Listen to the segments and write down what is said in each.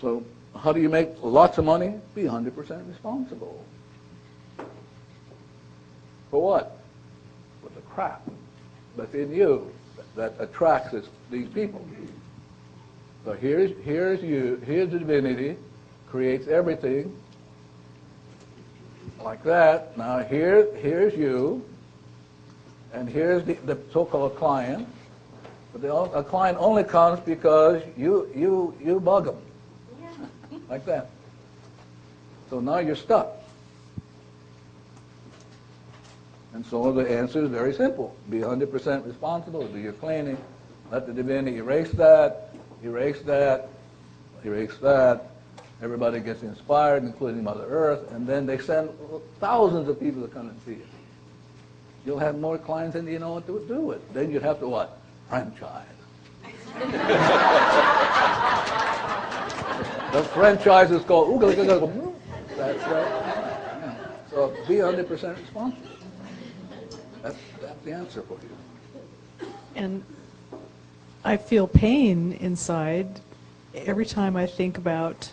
So how do you make lots of money? Be 100% responsible. For what? For the crap within you that attracts these people. So here's the divinity, creates everything like that. Now here's you, and here's the so-called client. But a client only comes because you bug them. Like that. So now you're stuck. And so the answer is very simple. Be 100% responsible. Do your cleaning. Let the divinity erase that, erase that, erase that. Everybody gets inspired, including Mother Earth, and then they send thousands of people to come and see it. You'll have more clients than you know what to do with. Then you'd have to what? Franchise. The franchise is called ooga. That's right. Yeah. So be 100% responsible. That's the answer for you. And I feel pain inside every time I think about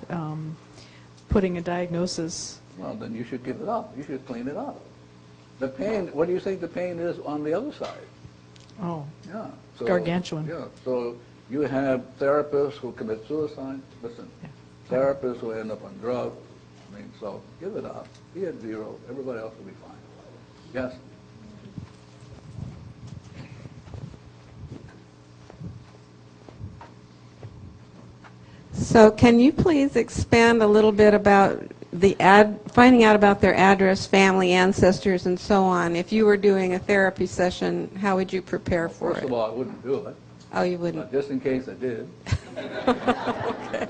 putting a diagnosis. Well, then you should give it up. You should clean it up. The pain, what do you think the pain is on the other side? Oh, yeah. So, gargantuan. Yeah. So you have therapists who commit suicide. Listen, yeah. Therapists who end up on drugs. I mean, so give it up. Be at zero. Everybody else will be fine. Yes? So can you please expand a little bit about finding out about their address, family, ancestors, and so on? If you were doing a therapy session, how would you prepare for it? First of all, I wouldn't do it. Oh, you wouldn't? Just in case I did. Okay.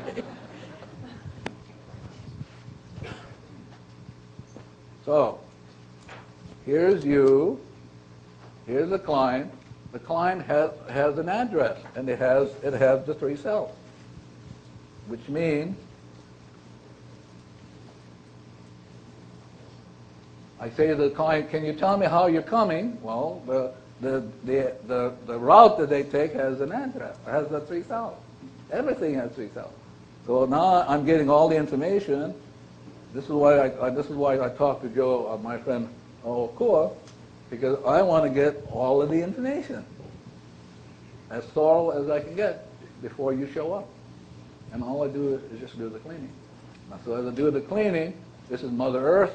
So, here's you, here's the client. The client has an address, and it has the 3 cells, which means I say to the client, can you tell me how you're coming? Well, the route that they take has an address, has the 3 cells. Everything has 3 cells. So now I'm getting all the information. This is why I talked to Joe, my friend Okua, because I want to get all of the information, as thorough as I can get before you show up. And all I do is just do the cleaning. Now, so as I do the cleaning, this is Mother Earth.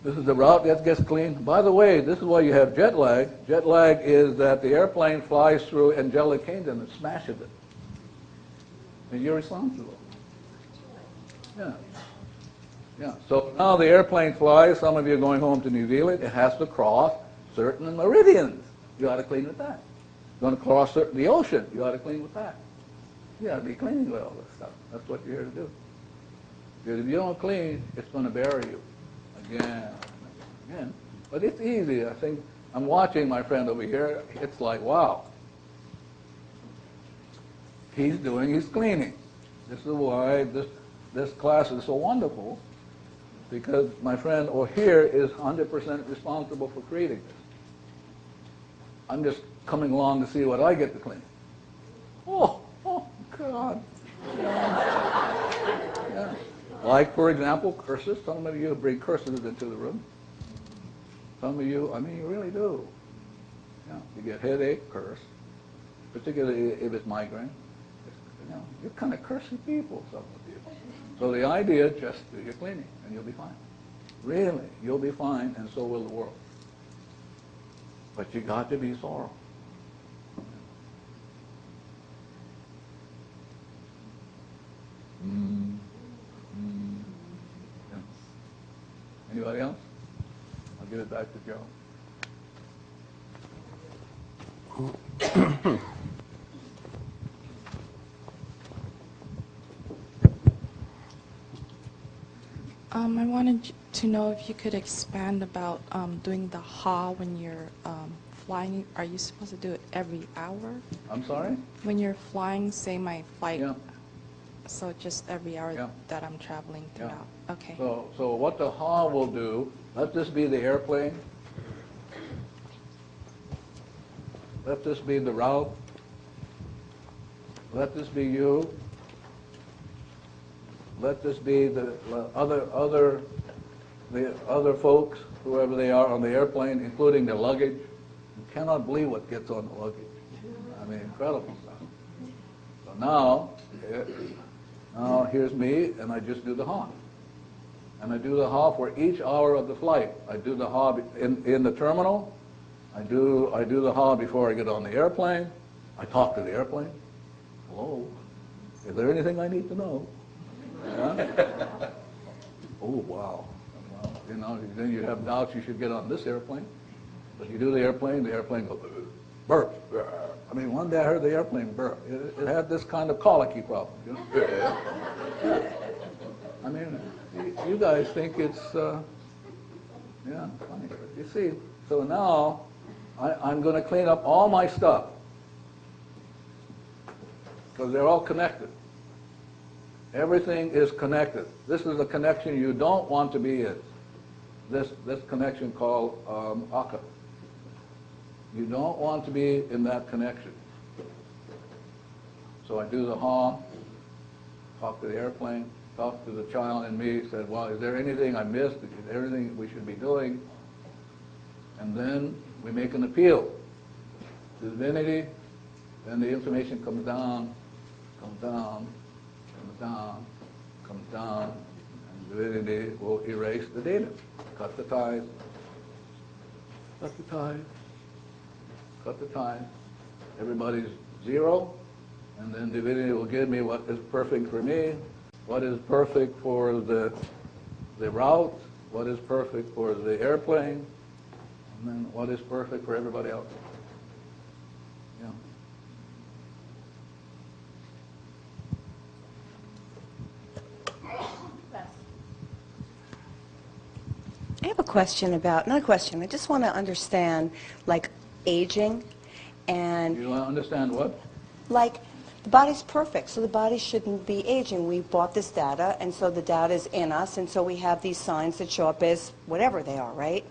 This is the route that gets cleaned. By the way, this is why you have jet lag. Jet lag is that the airplane flies through angelic kingdom and smashes it. And you're responsible. Yeah. Yeah. So now the airplane flies. Some of you are going home to New Zealand. It has to cross certain meridians. You ought to clean with that. You're going to cross the ocean. You ought to clean with that. You ought to be cleaning with all this stuff. That's what you're here to do. Because if you don't clean, it's going to bury you again. Again. But it's easy. I think I'm watching my friend over here. It's like, wow. He's doing his cleaning. This is why this class is so wonderful, because my friend over here is 100% responsible for creating this. I'm just coming along to see what I get to clean. Oh God. Yeah. Like, for example, curses. Some of you bring curses into the room. Some of you, I mean, you really do. Yeah. You get headache, curse, particularly if it's migraine. You know, you're kind of cursing people, some of you. So the idea is just do your cleaning, and you'll be fine. Really, you'll be fine, and so will the world. But you got to be thorough. Yeah. Anybody else? I'll give it back to Joe. I wanted to know if you could expand about doing the ha when you're flying. Are you supposed to do it every hour? I'm sorry? When you're flying, say my flight, Yeah. so just every hour Yeah. that I'm traveling throughout. Yeah. Okay. So what the ha will do, let this be the airplane. Let this be the route. Let this be you. let this be the other folks, whoever they are on the airplane, including the luggage. You cannot believe what gets on the luggage. I mean, incredible stuff. So now here's me, and I just do the HA. And I do the HA for each hour of the flight. I do the HA in the terminal. I do the HA before I get on the airplane. I talk to the airplane. Hello, is there anything I need to know? Yeah? Oh, wow. Well, you know, then you have doubts you should get on this airplane. But you do the airplane goes, burp. I mean, one day I heard the airplane burp. It had this kind of colicky problem. You know? I mean, you guys think it's, yeah, funny. But you see, so now I'm going to clean up all my stuff because they're all connected. Everything is connected. This is the connection you don't want to be in. This connection called Akka. You don't want to be in that connection. So I do the HA, talk to the airplane, talk to the child in me, said, well, is there anything I missed? Is there anything we should be doing? And then we make an appeal to divinity, then the information comes down, comes down, comes down, comes down, and divinity will erase the data. Cut the ties, cut the ties, cut the ties. Everybody's zero, and then divinity will give me what is perfect for me, what is perfect for the route, what is perfect for the airplane, and then what is perfect for everybody else. Yeah. I have a question about, not a question, I just want to understand, like, aging and... You want to understand what? Like, the body's perfect, so the body shouldn't be aging. We bought this data, and so the data is in us, and so we have these signs that show up as whatever they are, right?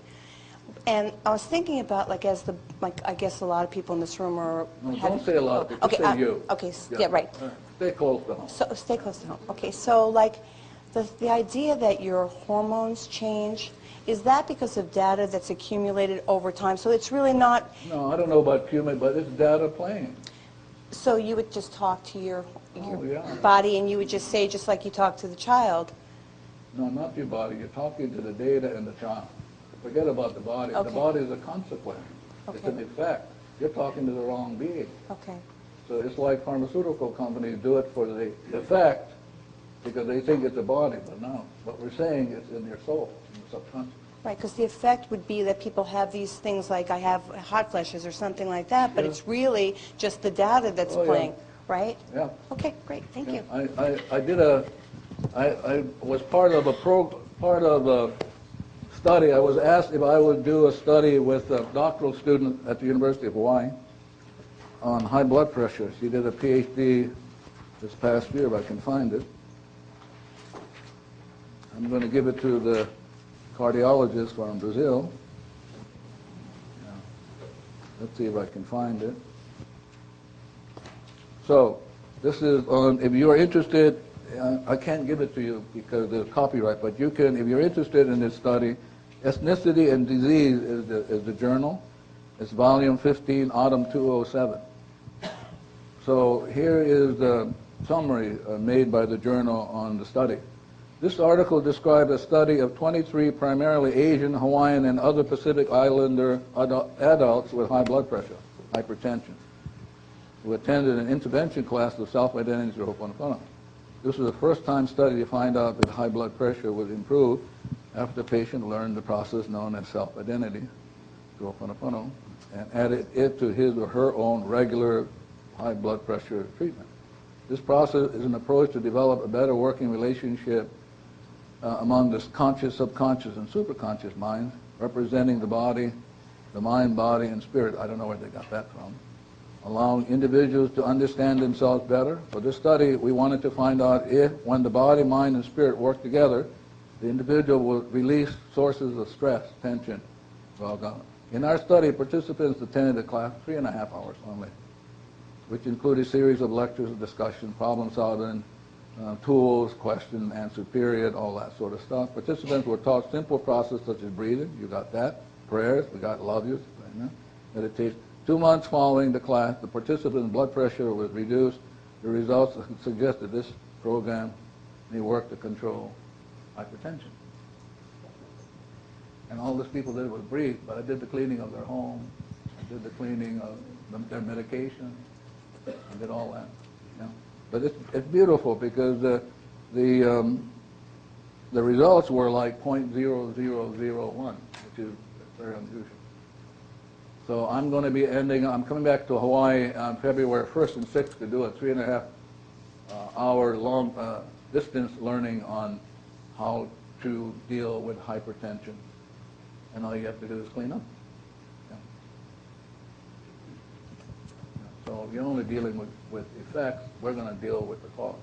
And I was thinking about, like, as the, like, I guess a lot of people in this room are... No, don't say a lot of people, okay, say you. Okay, yeah, right. Stay close to home. So, stay close to home. Okay, so, like, the idea that your hormones change, is that because of data that's accumulated over time? So it's really not... No, I don't know about human, but it's data playing. So you would just talk to your yeah. body, and you would just say, just like you talk to the child. No, not your body. You're talking to the data and the child. Forget about the body. Okay. The body is a consequence. It's Okay. an effect. You're talking to the wrong being. Okay. So it's like pharmaceutical companies do it for the effect because they think it's a body, but no. What we're saying is in your soul, in the subconscious. Right, because the effect would be that people have these things like I have hot flashes or something like that, but Yeah. it's really just the data that's Oh, yeah. playing, right? Yeah. Okay, great, thank you. I was part of a study. I was asked if I would do a study with a doctoral student at the University of Hawaii on high blood pressure. She did a PhD this past year, if I can find it. I'm going to give it to the cardiologist from Brazil. Yeah. Let's see if I can find it. So this is on, if you're interested, I can't give it to you because there's copyright, but you can, if you're interested in this study, Ethnicity and Disease is the journal. It's volume 15, autumn 2007. So here is the summary made by the journal on the study. This article described a study of 23 primarily Asian, Hawaiian, and other Pacific Islander adults with high blood pressure, hypertension, who attended an intervention class of self-identity through Hواپونوپونو. This was the first time study to find out that high blood pressure would improve after the patient learned the process known as self-identity through Hواپونوپونو and added it to his or her own regular high blood pressure treatment. This process is an approach to develop a better working relationship among the conscious, subconscious, and superconscious minds, representing the body, the mind, body, and spirit. I don't know where they got that from. Allowing individuals to understand themselves better. For this study, we wanted to find out if, when the body, mind, and spirit work together, the individual will release sources of stress, tension, well gone. In our study, participants attended the class 3.5 hours only, which included a series of lectures, discussion, problem solving, tools, question, answer period, all that sort of stuff. Participants were taught simple process such as breathing. You got that. Prayers. We got love yous. Meditation. 2 months following the class, the participants' blood pressure was reduced. The results suggested this program may work to control hypertension. And all these people did was breathe, but I did the cleaning of their home, I did the cleaning of their medication, I did all that. You know. But it's beautiful because the results were like 0.0001, which is very unusual. So I'm going to be I'm coming back to Hawaii on February 1st and 6th to do a 3.5 hour long distance learning on how to deal with hypertension. And all you have to do is clean up. Yeah. So you're only dealing with effects. We're going to deal with the cause.